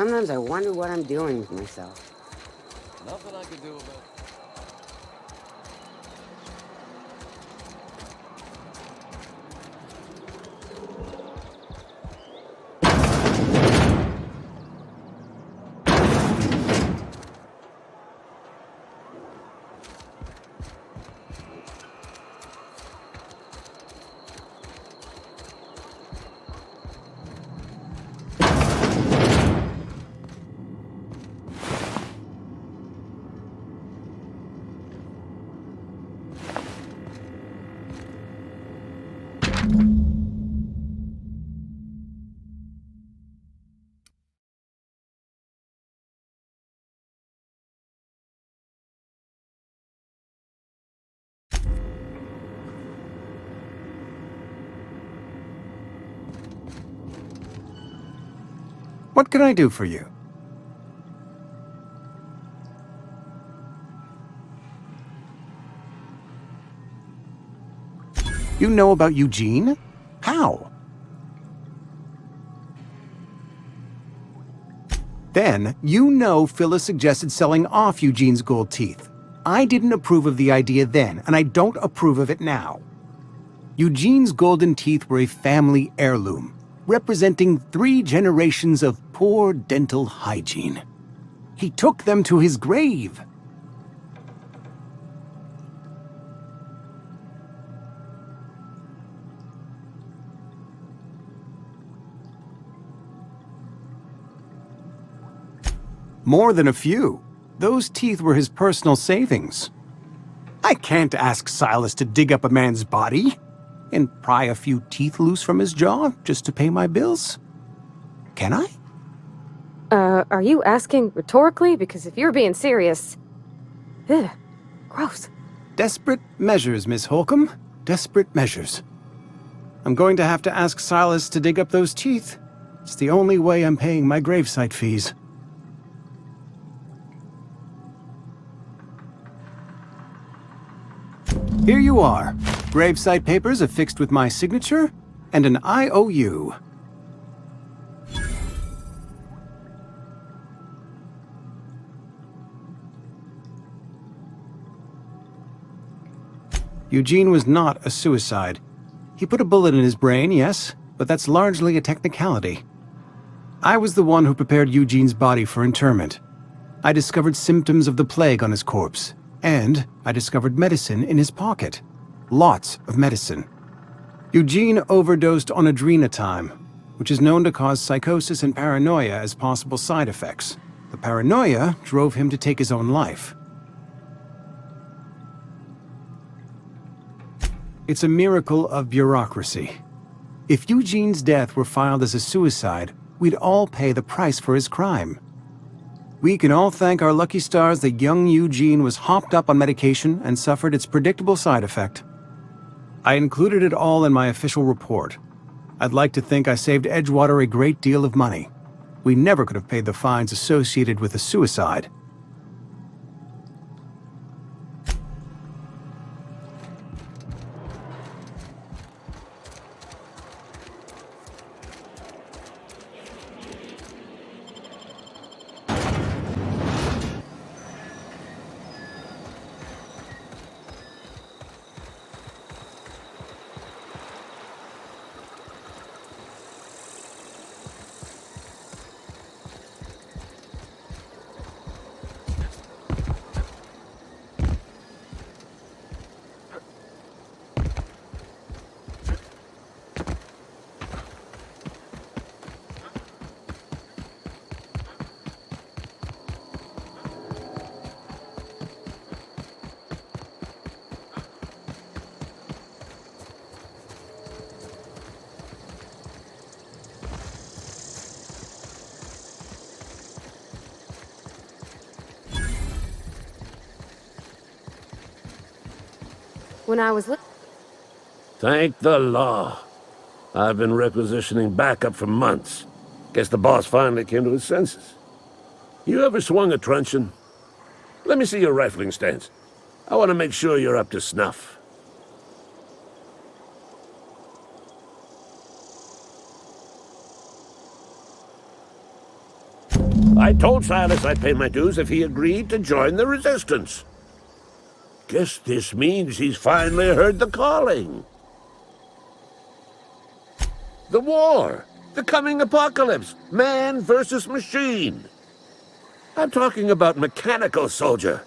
Sometimes I wonder what I'm doing with myself. Nothing I could do about it. What can I do for you? You know about Eugene? How? Then, you know Phyllis suggested selling off Eugene's gold teeth. I didn't approve of the idea then, and I don't approve of it now. Eugene's golden teeth were a family heirloom, representing 3 generations of poor dental hygiene. He took them to his grave. More than a few. Those teeth were his personal savings. I can't ask Silas to dig up a man's body and pry a few teeth loose from his jaw just to pay my bills. Can I? Are you asking rhetorically? Because if you're being serious... Ugh, gross. Desperate measures, Miss Holcomb. Desperate measures. I'm going to have to ask Silas to dig up those teeth. It's the only way I'm paying my gravesite fees. Here you are. Gravesite papers affixed with my signature and an IOU. Eugene was not a suicide. He put a bullet in his brain, yes, but that's largely a technicality. I was the one who prepared Eugene's body for interment. I discovered symptoms of the plague on his corpse, and I discovered medicine in his pocket. Lots of medicine. Eugene overdosed on adrenatime, which is known to cause psychosis and paranoia as possible side effects. The paranoia drove him to take his own life. It's a miracle of bureaucracy. If Eugene's death were filed as a suicide, we'd all pay the price for his crime. We can all thank our lucky stars that young Eugene was hopped up on medication and suffered its predictable side effect. I included it all in my official report. I'd like to think I saved Edgewater a great deal of money. We never could have paid the fines associated with a suicide. When I was Thank the law. I've been requisitioning backup for months. Guess the boss finally came to his senses. You ever swung a truncheon? Let me see your rifling stance. I want to make sure you're up to snuff. told Silas I'd pay my dues if he agreed to join the resistance. Guess this means he's finally heard the calling. The war, the coming apocalypse, man versus machine. I'm talking about mechanical soldier.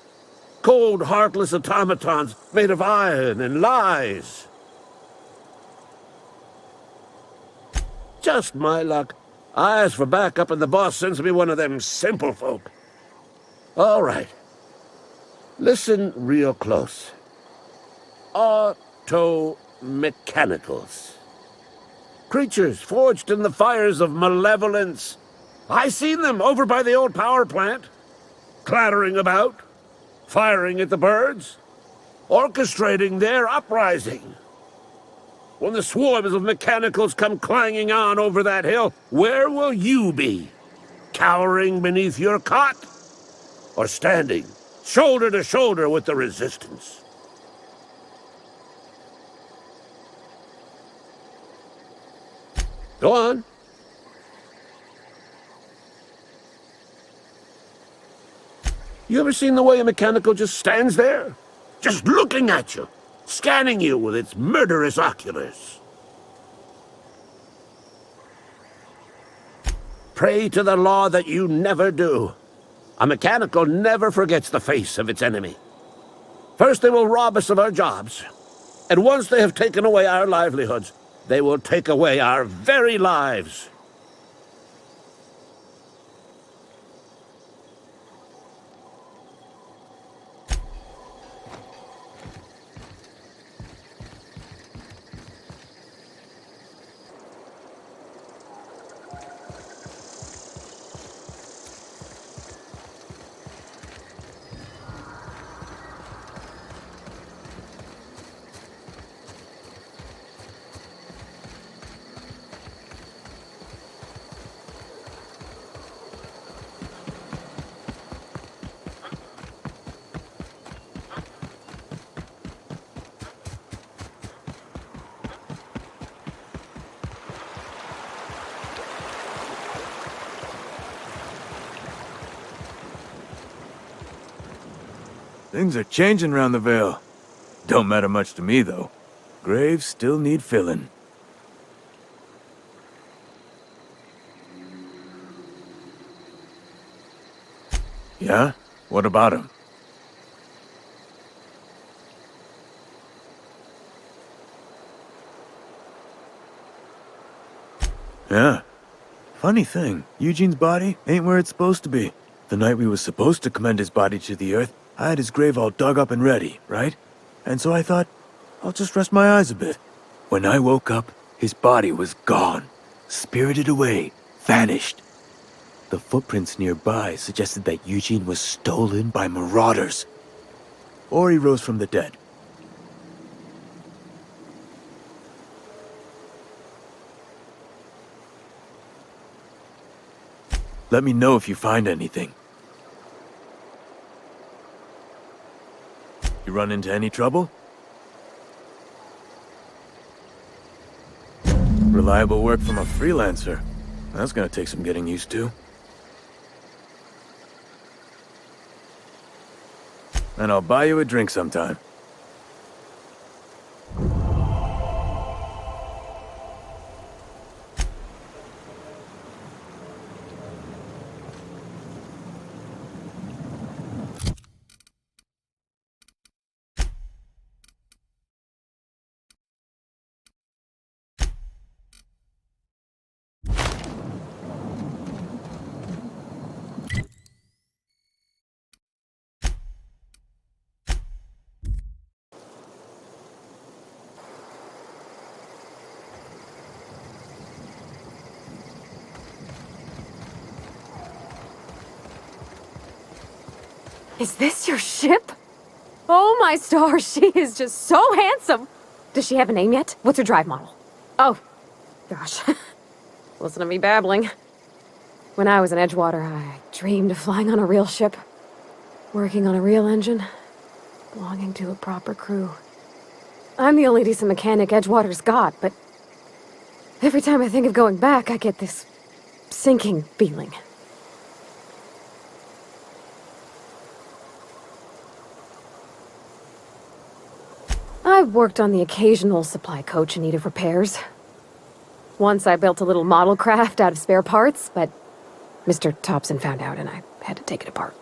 Cold, heartless automatons made of iron and lies. Just my luck. I ask for backup and the boss sends me one of them simple folk. All right. Listen real close. Auto-mechanicals. Creatures forged in the fires of malevolence. I seen them over by the old power plant. Clattering about. Firing at the birds. Orchestrating their uprising. When the swarms of mechanicals come clanging on over that hill, where will you be? Cowering beneath your cot? Or standing, shoulder to shoulder with the resistance? Go on. You ever seen the way a mechanical just stands there? Just looking at you, scanning you with its murderous oculars. Pray to the law that you never do. A mechanical never forgets the face of its enemy. First they will rob us of our jobs, and once they have taken away our livelihoods, they will take away our very lives. Things are changing round the Vale. Don't matter much to me, though. Graves still need filling. Yeah? What about him? Yeah. Funny thing, Eugene's body ain't where it's supposed to be. The night we was supposed to commend his body to the earth, I had his grave all dug up and ready, right? And so I thought, I'll just rest my eyes a bit. When I woke up, his body was gone. Spirited away. Vanished. The footprints nearby suggested that Eugene was stolen by marauders. Or he rose from the dead. Let me know if you find anything. You run into any trouble? Reliable work from a freelancer. That's gonna take some getting used to. And I'll buy you a drink sometime. Is this your ship? Oh my stars, she is just so handsome! Does she have a name yet? What's her drive model? Oh, gosh. Listen to me babbling. When I was in Edgewater, I dreamed of flying on a real ship, working on a real engine, belonging to a proper crew. I'm the only decent mechanic Edgewater's got, but every time I think of going back, I get this sinking feeling. I worked on the occasional supply coach in need of repairs. Once I built a little model craft out of spare parts, but Mr. Thompson found out and I had to take it apart.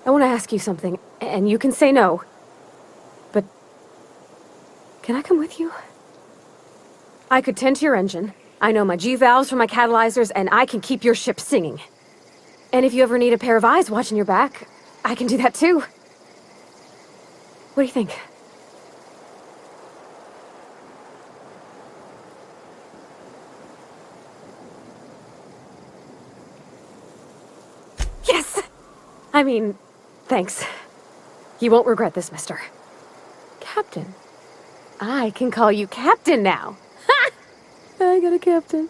I want to ask you something, and you can say no. But can I come with you? I could tend to your engine. I know my G-valves from my catalyzers, and I can keep your ship singing. And if you ever need a pair of eyes watching your back, I can do that too. What do you think? Yes! I mean, thanks. You won't regret this, mister. Captain. I can call you Captain now. Ha! I got a captain.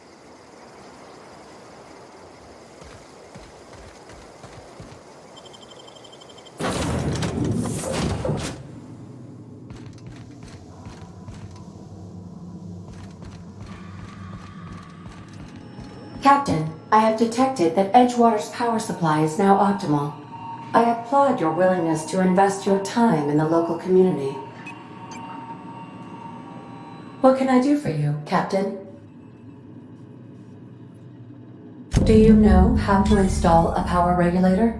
Captain, I have detected that Edgewater's power supply is now optimal. I applaud your willingness to invest your time in the local community. What can I do for you, Captain? Do you know how to install a power regulator?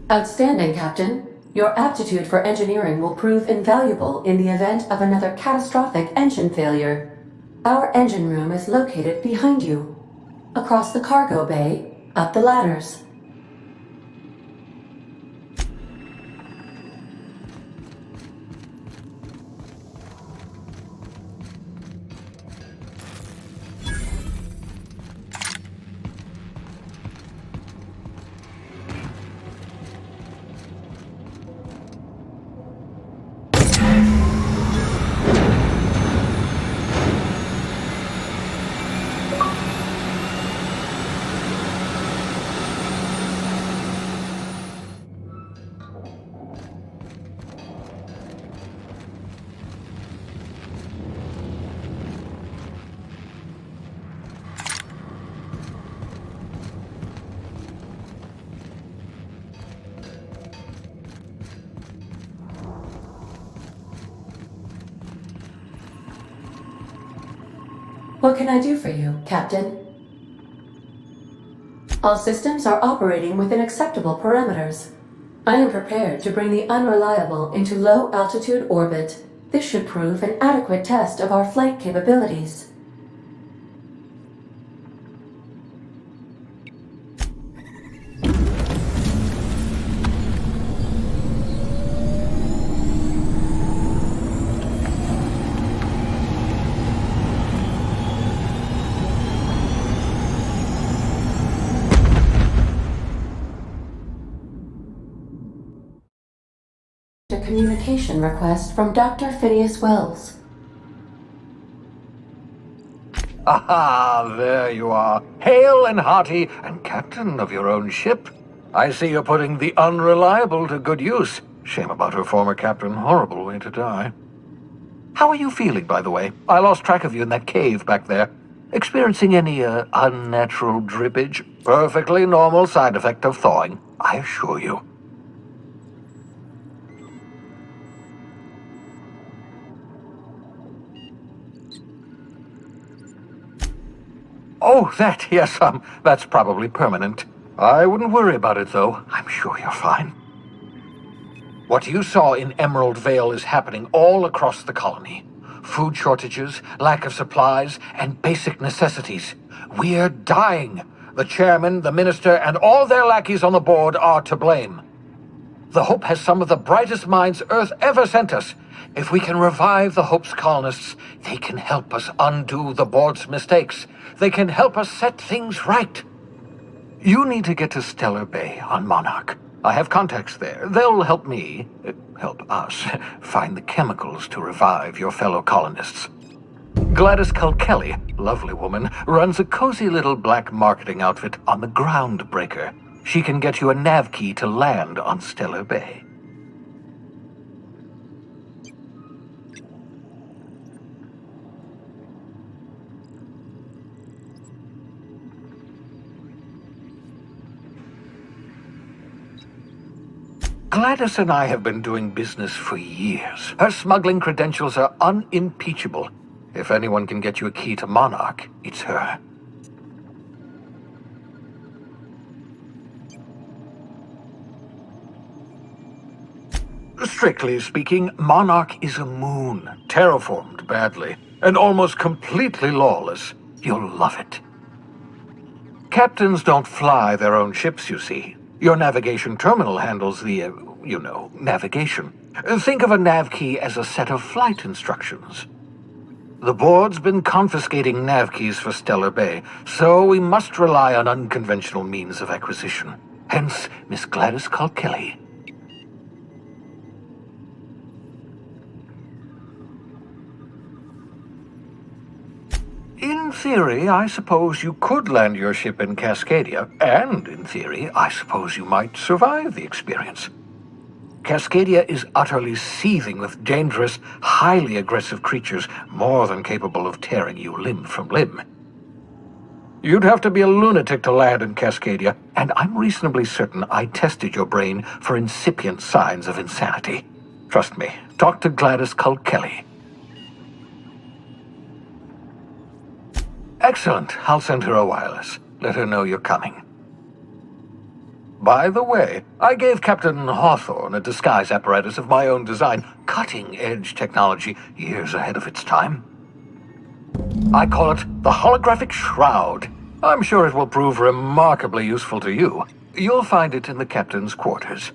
Outstanding, Captain. Your aptitude for engineering will prove invaluable in the event of another catastrophic engine failure. Our engine room is located behind you. Across the cargo bay, up the ladders. What can I do for you, Captain? All systems are operating within acceptable parameters. I am prepared to bring the unreliable into low-altitude orbit. This should prove an adequate test of our flight capabilities. A communication request from Dr. Phineas Wells. Aha, there you are. Hale and hearty, and captain of your own ship. I see you're putting the unreliable to good use. Shame about her former captain. Horrible way to die. How are you feeling, by the way? I lost track of you in that cave back there. Experiencing any, unnatural drippage? Perfectly normal side effect of thawing, I assure you. Oh, that, yes, that's probably permanent. I wouldn't worry about it, though. I'm sure you're fine. What you saw in Emerald Vale is happening all across the colony. Food shortages, lack of supplies, and basic necessities. We're dying. The chairman, the minister, and all their lackeys on the board are to blame. The Hope has some of the brightest minds Earth ever sent us. If we can revive the Hope's colonists, they can help us undo the board's mistakes. They can help us set things right. You need to get to Stellar Bay on Monarch. I have contacts there. They'll help me, help us, find the chemicals to revive your fellow colonists. Gladys Kelly, lovely woman, runs a cozy little black marketing outfit on the Groundbreaker. She can get you a nav key to land on Stellar Bay. Gladys and I have been doing business for years. Her smuggling credentials are unimpeachable. If anyone can get you a key to Monarch, it's her. Strictly speaking, Monarch is a moon, terraformed badly, and almost completely lawless. You'll love it. Captains don't fly their own ships, you see. Your navigation terminal handles the, navigation. Think of a nav key as a set of flight instructions. The board's been confiscating nav keys for Stellar Bay, so we must rely on unconventional means of acquisition. Hence, Miss Gladys Kalkelly. In theory, I suppose you could land your ship in Cascadia, and in theory, I suppose you might survive the experience. Cascadia is utterly seething with dangerous, highly aggressive creatures more than capable of tearing you limb from limb. You'd have to be a lunatic to land in Cascadia, and I'm reasonably certain I tested your brain for incipient signs of insanity. Trust me, talk to Gladys Kalkelly. Excellent. I'll send her a wireless. Let her know you're coming. By the way, I gave Captain Hawthorne a disguise apparatus of my own design, cutting-edge technology years ahead of its time. I call it the holographic shroud. I'm sure it will prove remarkably useful to you. You'll find it in the captain's quarters.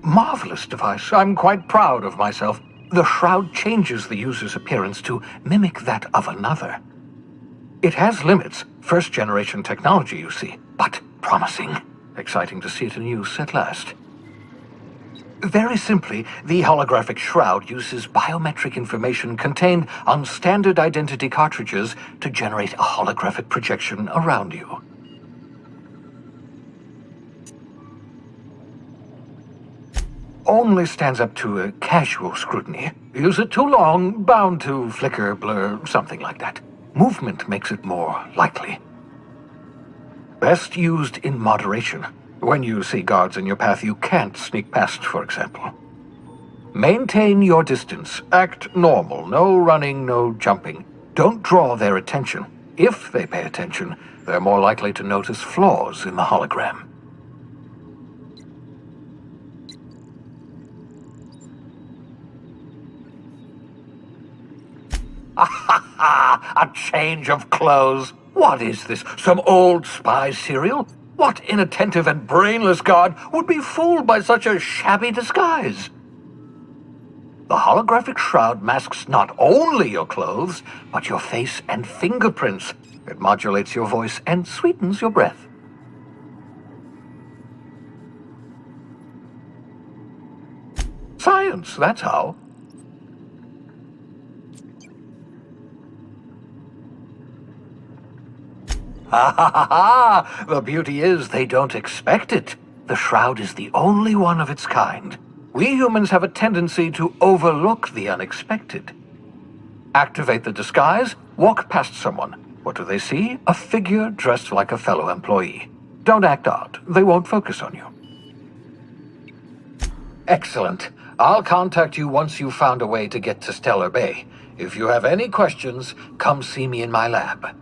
Marvelous device. I'm quite proud of myself. The shroud changes the user's appearance to mimic that of another. It has limits, first-generation technology, you see, but promising. Exciting to see it in use at last. Very simply, the holographic shroud uses biometric information contained on standard identity cartridges to generate a holographic projection around you. Only stands up to a casual scrutiny. Use it too long, bound to flicker, blur, something like that. Movement makes it more likely. Best used in moderation. When you see guards in your path you can't sneak past, for example. Maintain your distance. Act normal. No running, no jumping. Don't draw their attention. If they pay attention, they're more likely to notice flaws in the hologram. A change of clothes. What is this? Some old spy serial? What inattentive and brainless guard would be fooled by such a shabby disguise? The holographic shroud masks not only your clothes, but your face and fingerprints. It modulates your voice and sweetens your breath. Science, that's how. The beauty is they don't expect it. The shroud is the only one of its kind. We humans have a tendency to overlook the unexpected. Activate the disguise, walk past someone. What do they see? A figure dressed like a fellow employee. Don't act odd. They won't focus on you. Excellent. I'll contact you once you've found a way to get to Stellar Bay. If you have any questions, come see me in my lab.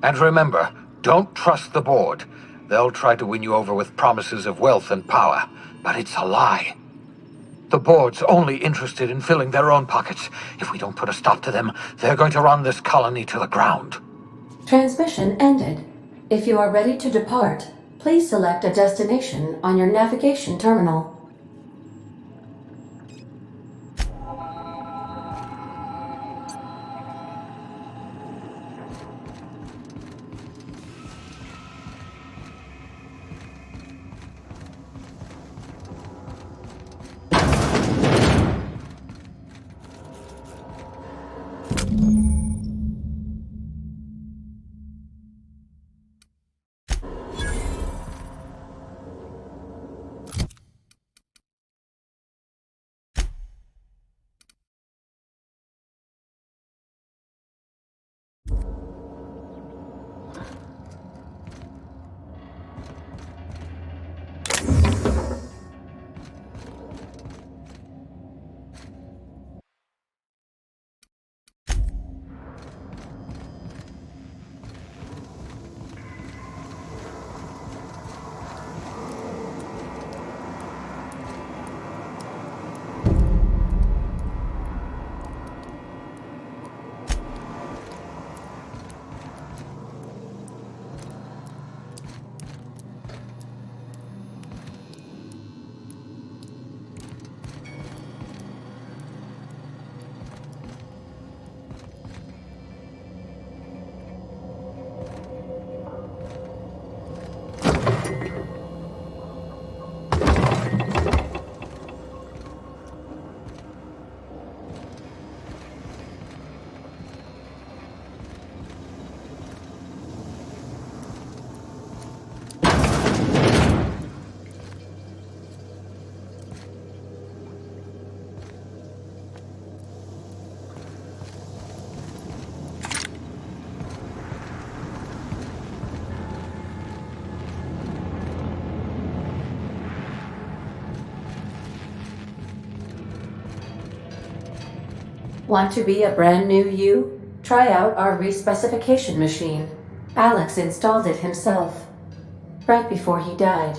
And remember, don't trust the board. They'll try to win you over with promises of wealth and power, but it's a lie. The board's only interested in filling their own pockets. If we don't put a stop to them, they're going to run this colony to the ground. Transmission ended. If you are ready to depart, please select a destination on your navigation terminal. Want to be a brand new you? Try out our respecification machine. Alex installed it himself, right before he died.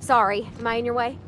Sorry, am I in your way?